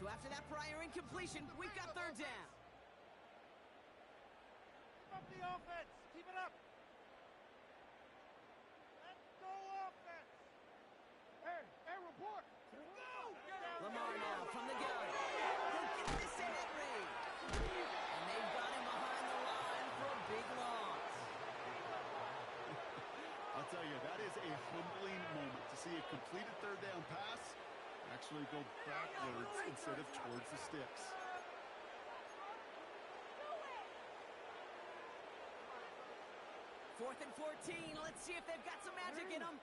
So after that prior incompletion, we've got third down. Keep up the offense. Keep it up. Let's go offense. Hey, report. Lamar now from the gun. He'll get this to Henry. And they've got him behind the line for a big loss. I'll tell you, that is a humbling moment to see a completed third down pass actually go backwards instead of towards the sticks. Fourth and 14. Let's see if they've got some magic in them.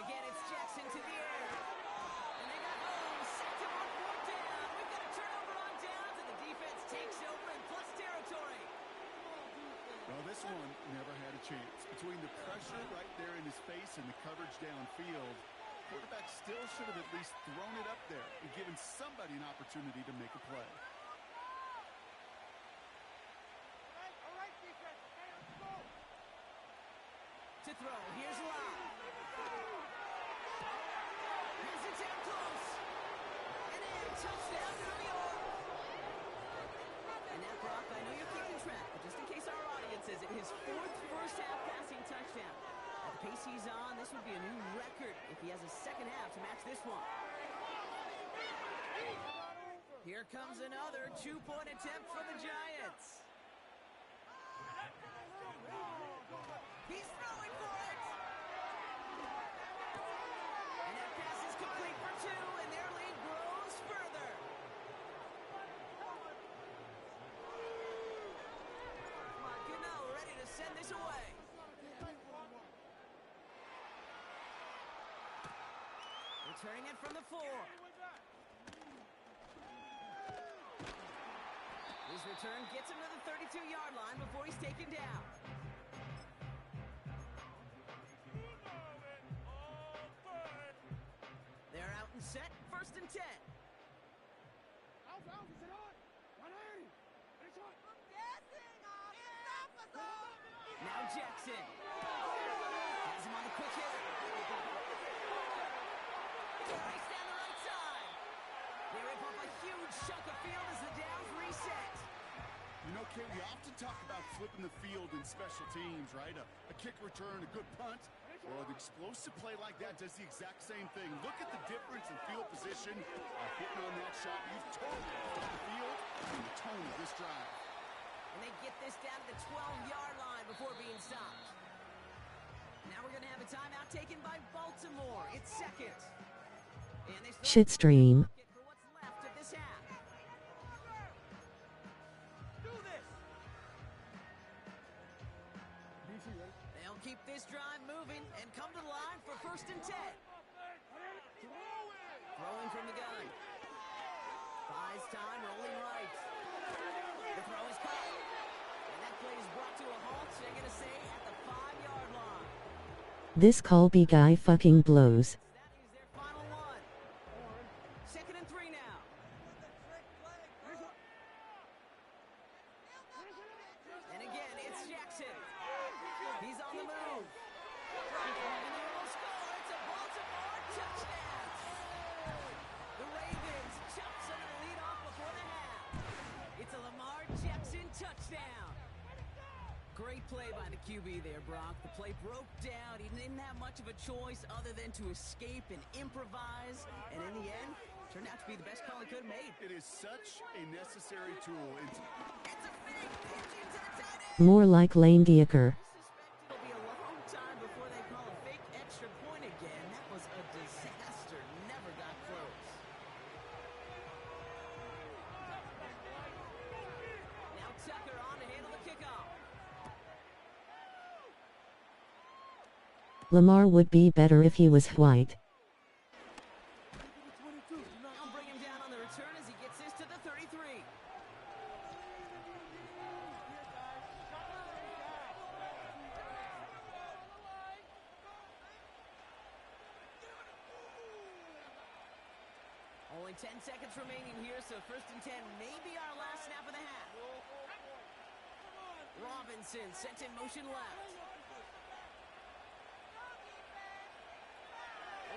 Again, it's Jackson to the air. And they got home. Sacked him on fourth down. We've got a turnover on downs, and the defense takes over in plus territory. Well, this one never had a chance. Between the pressure right there in his face and the coverage downfield, quarterback still should have at least thrown it up there and given somebody an opportunity to make a play. All right, defense. Hey, let's go. To throw. Here's Love. Has it down close. And in. Touchdown, New York. And now, Brock, I know you're keeping track, but just in case our audience is it, his fourth first-half passing touchdown. At the pace he's on, this would be a new record if he has a second half to match this one. Here comes another two-point attempt for the Giants. He's throwing for it. And that pass is complete for two, and their lead grows further. Marquino ready to send this away. Returning it from the 4. His return gets him to the 32-yard line before he's taken down. They're out and set, first and 10. Now Jackson. Has him on the quick hit. Race down the right side. They rip off a huge chunk of field as the downs reset. You know, Kate, we often talk about flipping the field in special teams, right? A kick return, a good punt. Well, an explosive play like that does the exact same thing. Look at the difference in field position. Hitting on that shot, you've totally flipped the field and the tone of this drive. And they get this down to the 12-yard line before being stopped. Now we're going to have a timeout taken by Baltimore. It's second. And they Shitstream. for what's left of this half. Do this. They'll keep this drive moving and come to the line for first and 10. Throwing from the gun. Buys time, rolling right. The throw is caught. And that play is brought to a halt, so they're going to say at the 5-yard line. This Colby guy fucking blows. That is their final one. Second and 3 now. And again, it's Jackson. He's on the move. And they will score. It's a Baltimore touchdown. The Ravens chop some of the lead off before the half. It's a Lamar Jackson touchdown. Great play by the QB there, Brock. The play broke down. He didn't have much of a choice other than to escape and improvise. And in the end, turned out to be the best call he could have made. It is such a necessary tool. It's a fake pitch into the tight end. More like Lane Gieker. I suspect it'll be a long time before they call a fake extra point again. That was a disaster. Never got close. Now Tucker on to handle the kickoff. Lamar would be better if he was white. They'll bring him down on the return as he gets this to the 33. Only 10 seconds remaining here, so first and 10 may be our last snap of the half. Robinson sent in motion left.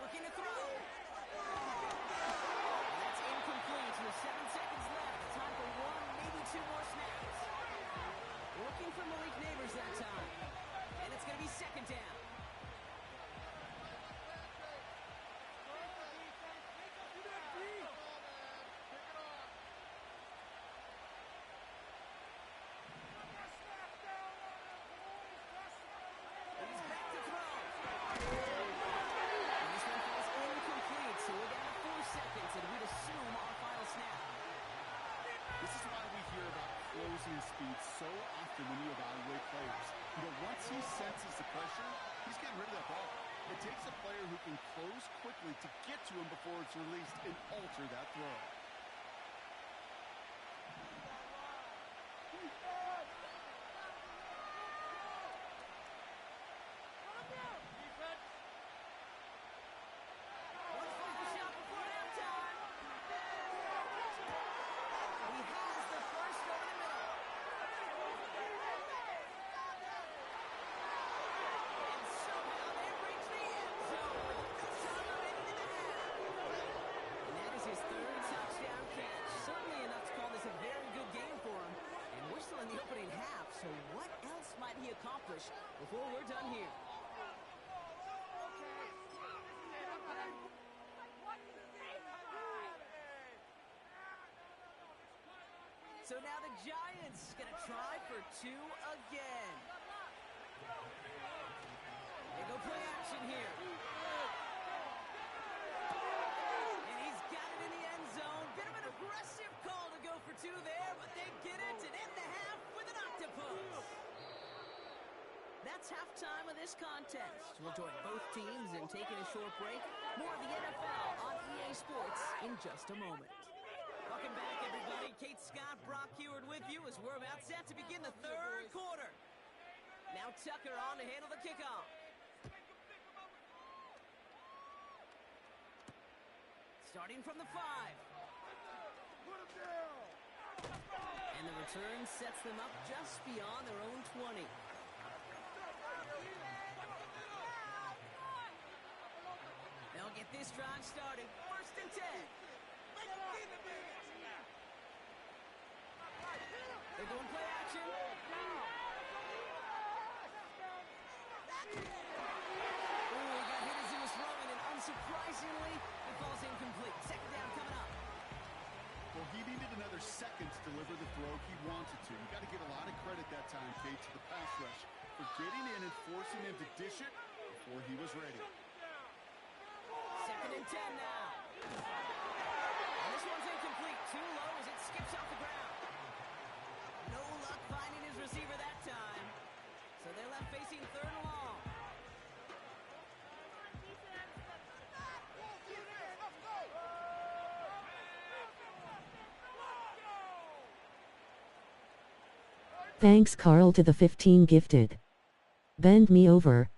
Looking to throw. for Malik Neighbors that time. And it's going to be second down. He's back to throw. And this one falls incomplete, so we're down to 4 seconds, and we'd assume our final snap. This is why we hear about closing speed so often when you evaluate players. Once he senses the pressure, he's getting rid of that ball. It takes a player who can close quickly to get to him before it's released and alter that throw. So what else might he accomplish before we're done here? So now the Giants going to try for 2 again. They go play action here. And he's got it in the end zone. Bit of an aggressive call to go for 2 there, but they get it and end the half with an octopus. That's halftime of this contest. We'll join both teams in taking a short break. More of the NFL on EA Sports in just a moment. Welcome back, everybody. Kate Scott, Brock Heward with you as we're about set to begin the 3rd quarter. Now Tucker on to handle the kickoff. Starting from the 5. And the return sets them up just beyond their own 20. They'll get this drive started. 1st and 10. They're going play action. Oh, he got hit as he was throwing, and unsurprisingly, it falls incomplete. 2nd down coming up. Well, he needed another second to deliver the throw he wanted to. You got to give a lot of credit that time, Kate, to the pass rush for getting in and forcing him to dish it before he was ready. 2nd and 10 now. And this one's incomplete. Too low as it skips off the ground. No luck finding his receiver that time. So they're left facing 3rd and long. Thanks Carl to the 15 gifted. Bend me over.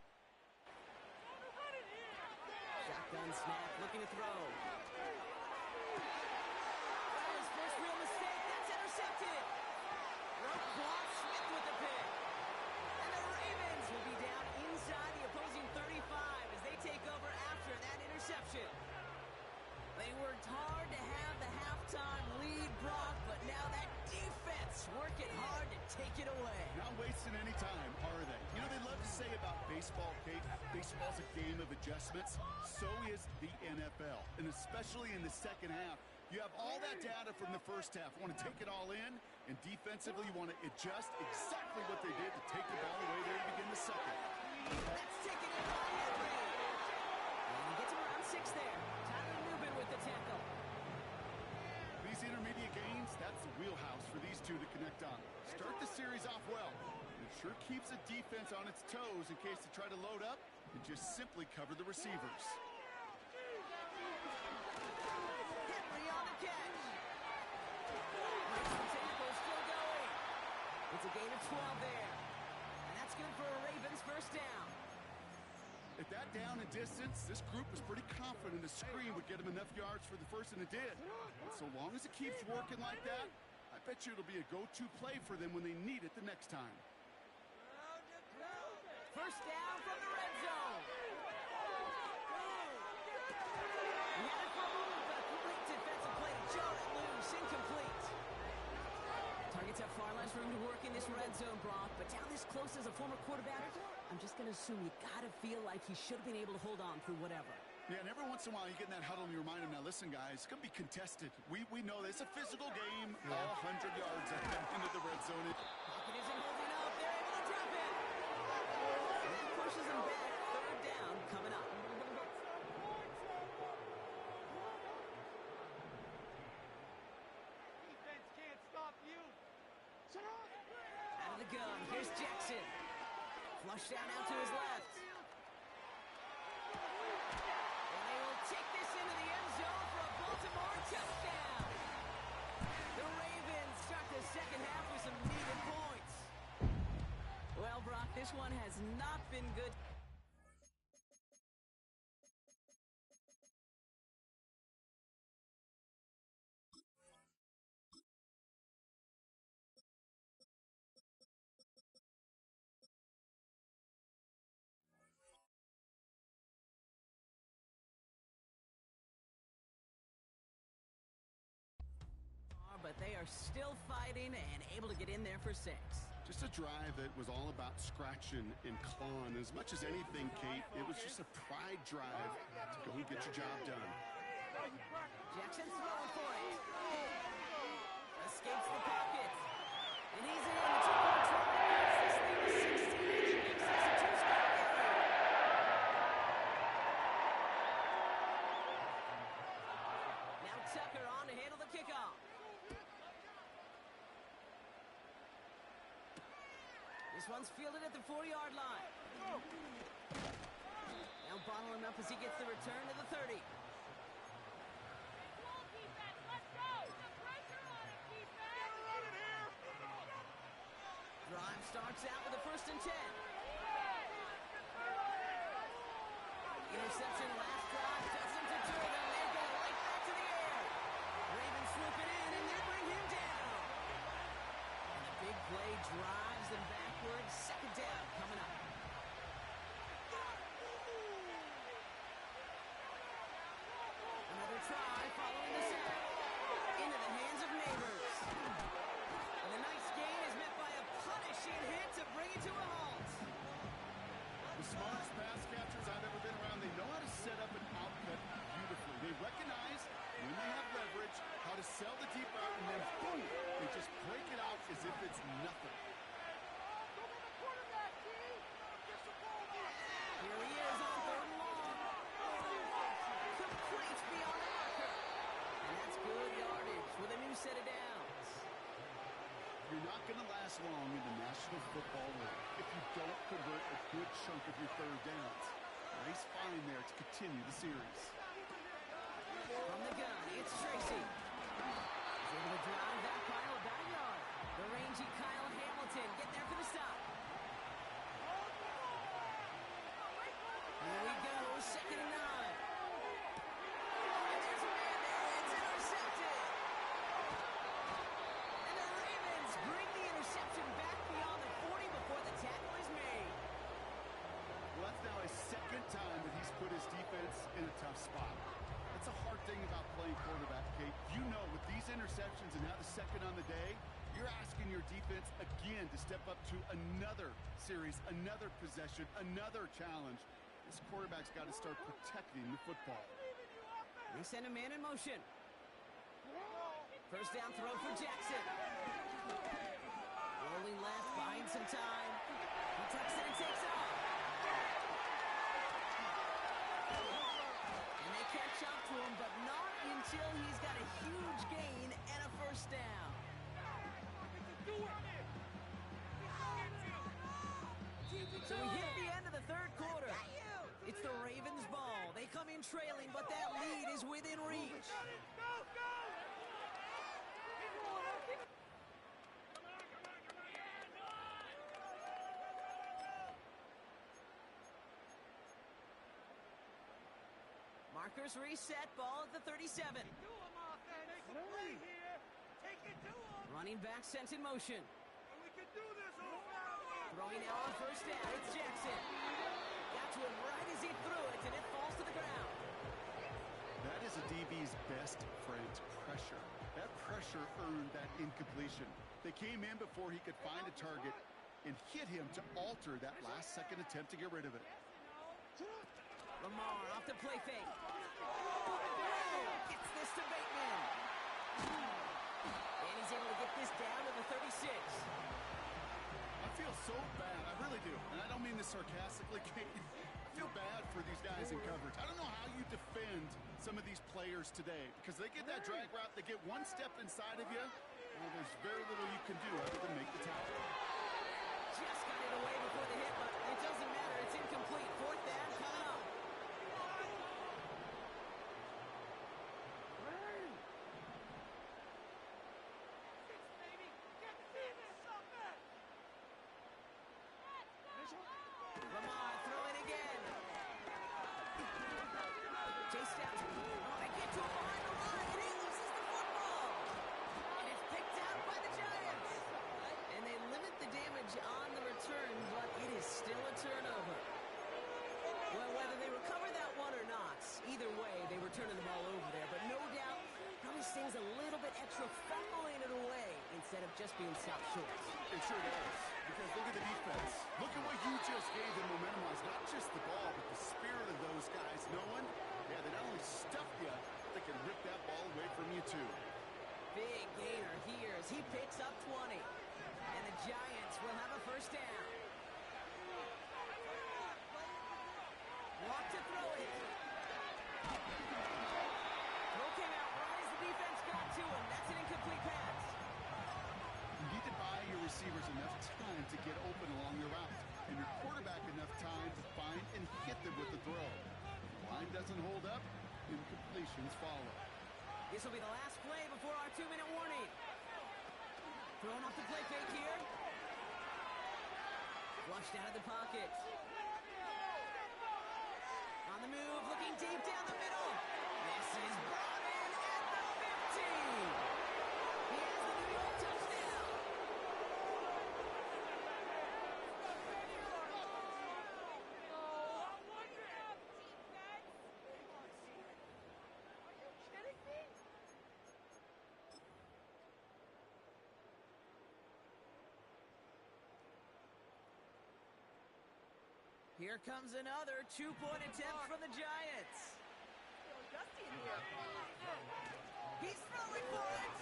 Shotgun snap, looking to throw. That was first real mistake. That's intercepted. Rope block, Smith with the pick. And the Ravens will be down inside the opposing 35 as they take over after that interception. They worked hard to have the halftime lead, Brock, but now that defense working hard to take it away. Not wasting any time, are they? They love to say about baseball, Kate, baseball's a game of adjustments. So is the NFL, and especially in the 2nd half. You have all that data from the 1st half. You want to take it all in, and defensively you want to adjust exactly what they did to take the ball away there to begin the 2nd. That's taken in by Henry. And he gets him around 6 there. Tyler Newman with the tackle. These intermediate gains, that's the wheelhouse for these two to connect on. Start the series off well. It sure keeps the defense on its toes in case they try to load up and just simply cover the receivers. Henry on the catch. Makes the tackle, still going. It's a gain of 12 there. And that's good for a Ravens 1st down. At that down and distance, this group was pretty confident the screen would get them enough yards for the 1st, and it did. And so long as it keeps working like that, I bet you it'll be a go-to play for them when they need it the next time. 1st down from the red zone. He had it for a move, but a complete defensive play to jaw it loose. Incomplete. Target It's a far less room to work in this red zone, Brock, but down this close as a former quarterback, I'm just going to assume you got to feel like he should have been able to hold on through whatever. Yeah, and every once in a while you get in that huddle and you remind him, now listen, guys, it's going to be contested. We know this. It's a physical game, all 100 yards into the red zone. Pocket isn't holding up. They're able to drop it. That pushes them back. Third down coming up. Defense can't stop you. Out of the gun. Here's Jackson. Flush down out to his left. And they will take this into the end zone for a Baltimore touchdown. The Ravens start the second half with some needed points. Well, Brock, this one has not been good. But they are still fighting and able to get in there for 6. Just a drive that was all about scratching and clawing. As much as anything, Kate, it was just a pride drive to go and get your job done. Jackson throwing for it. Escapes the pocket. And he's in. The 2-point try. This thing to 16. Makes this a 2-score game. Now Tucker on to handle the kickoff. This one's fielded at the 4-yard line. Now bottling him up as he gets the return to the 30. Drive starts out with a 1st and 10. Interception last drive doesn't deter them. They go right back to the air. Ravens swoop it in and they bring him down. And the big play drives them backwards. 2nd down coming up. Another try following the sack. Into the hands of Neighbors. And the nice gain is met by a punishing hit to bring it to a halt. The smartest pass catchers I've ever been around, they know how to set up an outcut beautifully. They recognize when they have leverage, how to sell the deep route, and then boom, they just break it out as if it's nothing. Here he is on 3rd and long. Complete beyond the marker. And that's good yardage with a new set of downs. You're not going to last long in the National Football League if you don't convert a good chunk of your 3rd downs. Nice find there to continue the series. From the gun, it's Tracy. He's able to drive that pile about a yard. The rangy Kyle Hamilton getting there for the stop. Here we go, 2nd and 9. And there's a man there, it's intercepted. And the Ravens bring the interception back beyond the 40 before the tackle is made. Well, that's now his 2nd time that he's put his defense in a tough spot. That's a hard thing about playing quarterback, Kate. You know, with these interceptions and now the 2nd on the day, you're asking your defense again to step up to another series, another possession, another challenge. This quarterback's got to start protecting the football. They send a man in motion. 1st down throw for Jackson. Rolling left, buying some time. He tucks it and takes off. And they catch up to him, but not until he's got a huge gain and a 1st down. So we hit the end of the 3rd quarter. It's the Ravens' ball. They come in trailing, but that lead is within reach. Markers reset, ball at the 37. Running back sent in motion. Throwing now on 1st down, it's Jackson. Got to him right as he threw it, and it falls to the ground. That is a DB's best friend, pressure. That pressure earned that incompletion. They came in before he could find a target and hit him to alter that last-second attempt to get rid of it. Lamar off the play fake. Gets this to Bateman. And he's able to get this down to the 36. I feel so bad. I really do. And I don't mean this sarcastically, Kate. I feel bad for these guys in coverage. I don't know how you defend some of these players today because they get that drag route, they get one step inside of you. Well, there's very little you can do other than make the tackle. Just got it away before the hit, but it doesn't matter. It's incomplete. Fourth down coming up. Lamar throwing again. Chased out. Oh, they get to him behind the line, and he loses the football. And it's picked out by the Giants. And they limit the damage on the return, but it is still a turnover. Well, whether they recover that one or not, either way, they were turning the ball over there. But no doubt, probably stings a little bit extra fumbling it away instead of just being stopped short. It sure does. Because look at the defense. Look at what you just gave them momentum on. Not just the ball, but the spirit of those guys. Knowing, yeah, they not only stuff you, they can rip that ball away from you too. Big gainer here as he picks up 20. And the Giants will have a first down. Walk to throw it. Throw came out right as the defense got to him. That's an incomplete pass. You need to buy your receivers enough time to get open along the route, and your quarterback enough time to find and hit them with the throw. Line doesn't hold up, incompletions follow. This will be the last play before our 2-minute warning. Throwing off the play fake here. Flushed out of the pocket. On the move, looking deep down the middle. This is brought in at the 15. He has the New York touchdown. Here comes another 2-point attempt from the Giants. He's throwing for it.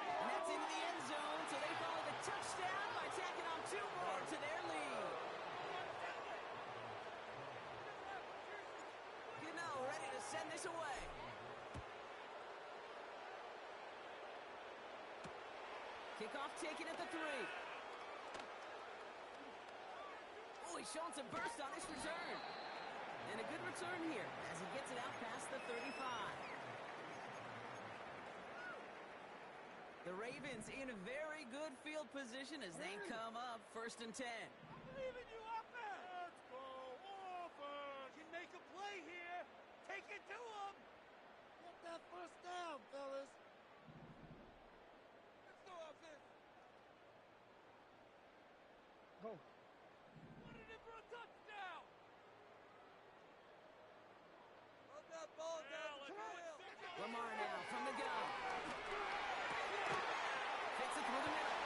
And that's into the end zone, so they follow the touchdown by tacking on 2 more to their lead. Gano ready to send this away. Kickoff taken at the 3. Oh, he's showing some burst on his return. And a good return here as he gets it out past the 35. The Ravens in a very good field position as they come up 1st and 10. I believe in you, offense. Let's go, offense. Can make a play here. Take it to him. Get that first down, fellas. Let's go, offense. Go. Wanted it for a touchdown. Run that ball down the trail. Lamar now from the gun. Fits it through the middle.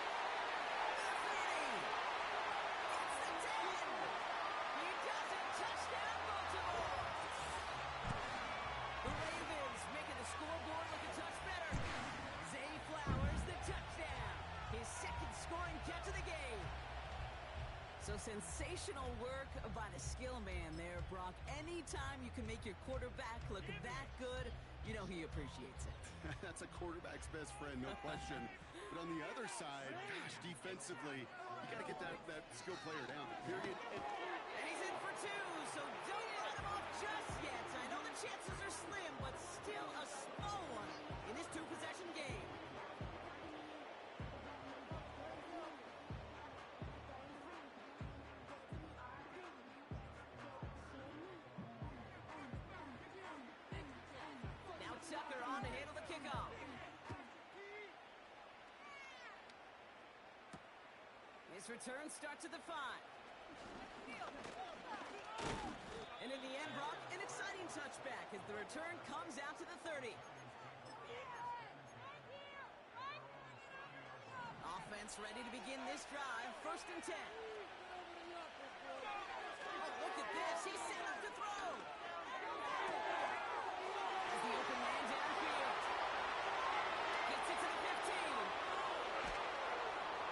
It's the 10. He does it. Touchdown, Baltimore. The Ravens making the scoreboard look a touch better. Zay Flowers, the touchdown. His second scoring catch of the game. So sensational work by the skill man there, Brock. Anytime you can make your quarterback look that good, you know he appreciates it. That's a quarterback's best friend, no question. But on the other side, gosh, defensively, you got to get that skill player down. Period. And he's in for 2, so don't let him off just yet. I know the chances are slim, but still a small one in this 2-possession game. Now Tucker on to handle the kickoff. His return starts at the 5. And in the end, Brock, an exciting touchback as the return comes out to the 30. offense ready to begin this drive. 1st and 10. Oh, look at this. He's set up to throw. Has the open man downfield. Gets it to the 15.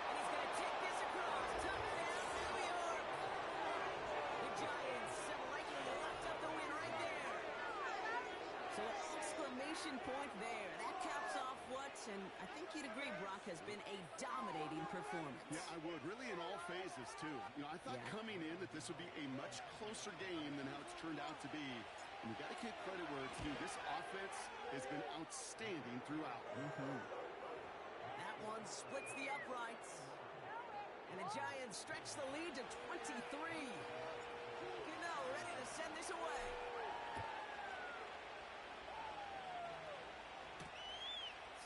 And he's going to take this across. Touchdown, New York. The Giants have likely locked up the win right there. So an exclamation point there. That caps off what, and I think you'd agree, Brock, has been a dominating performance. Yeah, I would. Really in all phases, too. You know, I thought coming in that this would be a much closer game than how it's turned out to be. And you got to give credit where it's due. This offense has been outstanding throughout. That one splits the uprights. And the Giants stretch the lead to 23. Ready to send this away.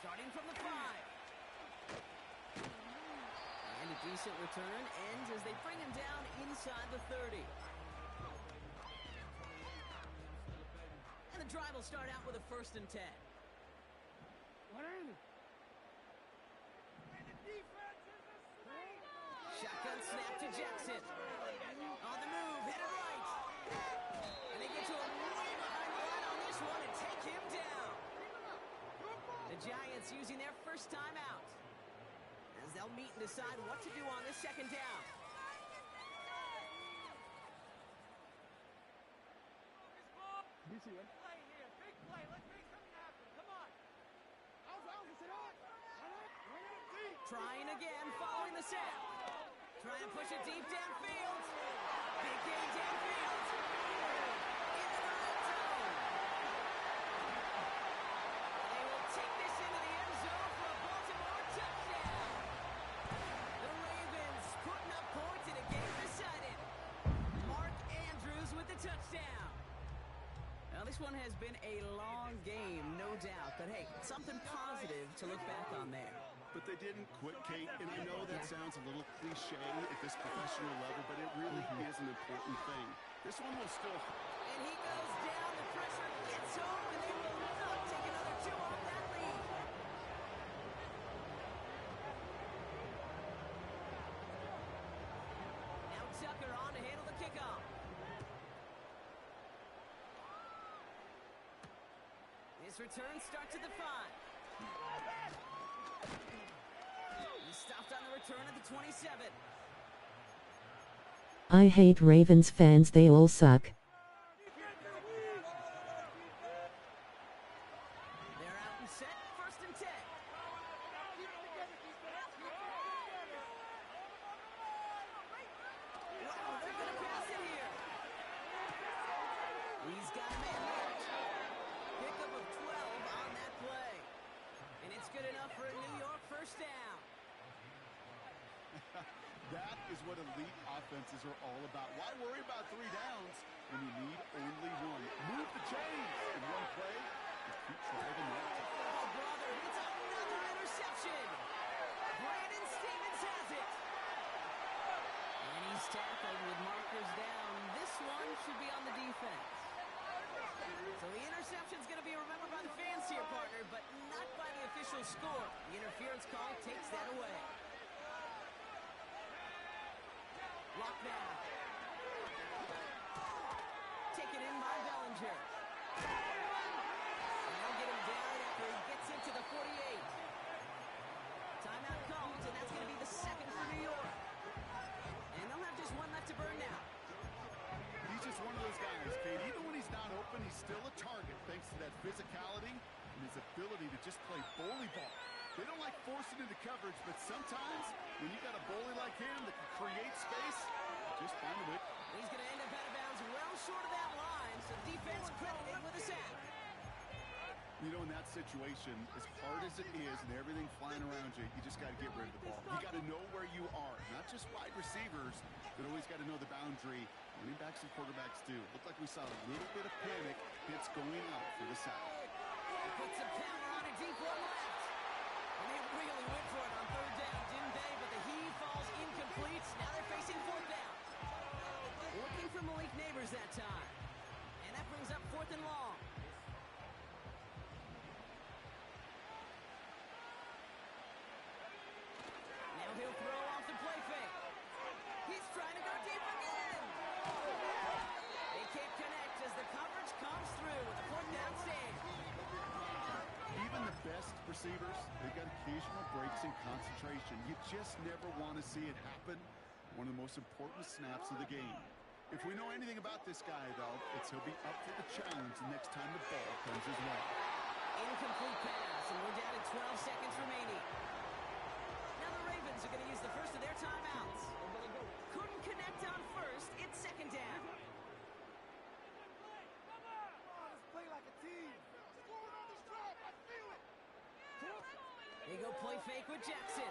Starting from the 5. And a decent return ends as they bring him down inside the 30. And the drive will start out with a 1st and 10. Shotgun snap to Jackson. On the move, hit it right. And they get to him way behind the line on this one and take him down. The Giants using their first time out as they'll meet and decide what to do on this 2nd down. Play here, big play. Let's make something happen. Come on. Trying again, following the snap. Trying to push it deep downfield. Big gain downfield. Into the red zone. They will take this into the end zone for a Baltimore touchdown. The Ravens putting up points in a game decided. Mark Andrews with the touchdown. Now, this one has been a long game, no doubt. But, hey, something positive to look back on there. But they didn't quit, Kate, and I know that sounds a little cliche at this professional level, but it really is an important thing. This one will still... And he goes down, the pressure gets home, and they will not take another 2 off that lead. Now Tucker on to handle the kickoff. This return starts at the 5. He stopped on the return at the 27. I hate Ravens fans, they all suck. They're out and set, 1st and 10. Wow, they're going to pass it here. He's got a man left. Pickup of 12 on that play. And it's good enough for a New York 1st down. That is what elite offenses are all about. Why worry about 3 downs when you need only 1? Move the chains in one play. Just keep driving that. Oh, brother, it's another interception. Brandon Stevens has it. And he's tackled with markers down. This one should be on the defense. So the interception's going to be remembered by the fans here, partner, but not by the official score. The interference call takes that away. Lock now. Taken in by Bellinger. And they'll get him down after he gets into the 48. Timeout comes, and that's going to be the 2nd for New York. And they'll have just 1 left to burn now. He's just one of those guys, Kate. Even when he's not open, he's still a target thanks to that physicality and his ability to just play bully ball. They don't like forcing into coverage, but sometimes when you got a bully like him that can create space, just find a way. He's going to end up out of bounds well short of that line, so defense credited with a sack. You know, in that situation, as hard as it is and everything flying around you, you just got to get rid of the ball. You got to know where you are. Not just wide receivers, but always got to know the boundary. Running backs and quarterbacks do. Looked like we saw a little bit of panic. Hits going out for the sack. Puts a power on a deep one left. And they really went for it on 3rd down, didn't they? But the heave falls incomplete. Now they're facing 4th down. Looking for Malik Neighbors that time. And that brings up 4th and long. Now receivers, they've got occasional breaks in concentration. You just never want to see it happen. One of the most important snaps of the game. If we know anything about this guy, though, it's he'll be up for the challenge the next time the ball comes his way. Incomplete pass, and we're down to 12 seconds remaining. Now the Ravens are going to use the first of their timeouts. Couldn't connect on first. It's second down. Let's play like a team. Scoring on this drive. I feel it. They go play fake with Jackson.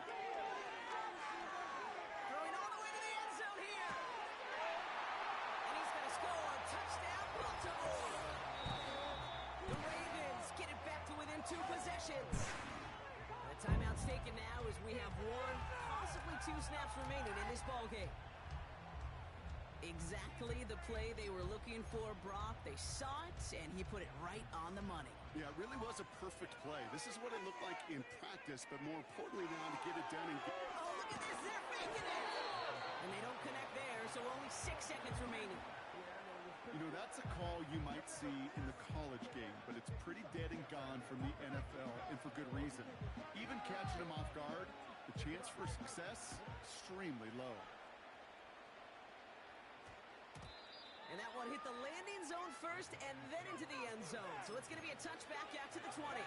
Throwing all the way to the end zone here. And he's going to score. Touchdown, Baltimore. The Ravens get it back to within 2 possessions. The timeout's taken now as we have 1, possibly 2 snaps remaining in this ballgame. Exactly the play they were looking for, Brock. They saw it, and he put it right on the money. Yeah, it really was a perfect play. This is what it looked like in practice, but more importantly now to get it done and get... Oh, look at this. They're faking it. And they don't connect there, so only 6 seconds remaining. You know, that's a call you might see in the college game, but it's pretty dead and gone from the NFL, and for good reason. Even catching them off guard, the chance for success, extremely low. And that one hit the landing zone first and then into the end zone. So it's going to be a touchback out to the 20. Let's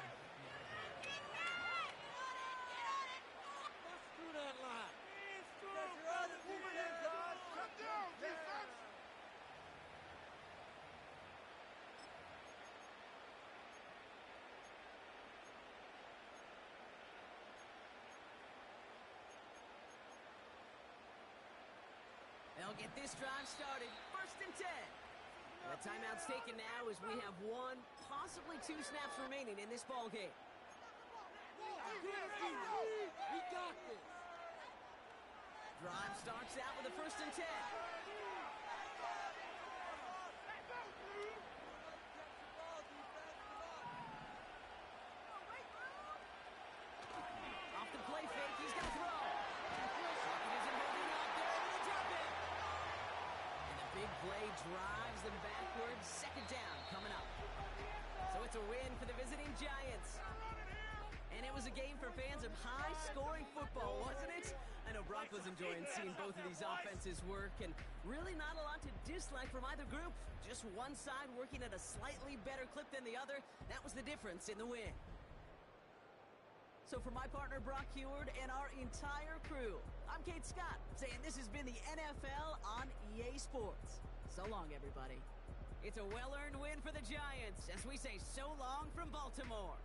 do that line. That's your other moving in, guys. Come down, defense. They'll get this drive started. First and 10. The timeout's taken now as we have 1, possibly 2 snaps remaining in this ballgame. We got this. Drive starts out with a first and 10. Off the play fake, he's going to throw. Isn't holding up. They're able to drop it. And the big play drives them backwards. Second down coming up. So it's a win for the visiting Giants. And it was a game for fans of high-scoring football, wasn't it? I know Brock was enjoying seeing both of these offenses work, and really not a lot to dislike from either group. Just one side working at a slightly better clip than the other. That was the difference in the win. So for my partner Brock Heward and our entire crew, I'm Kate Scott, saying this has been the NFL on EA Sports. So long, everybody. It's a well-earned win for the Giants as we say so long from Baltimore.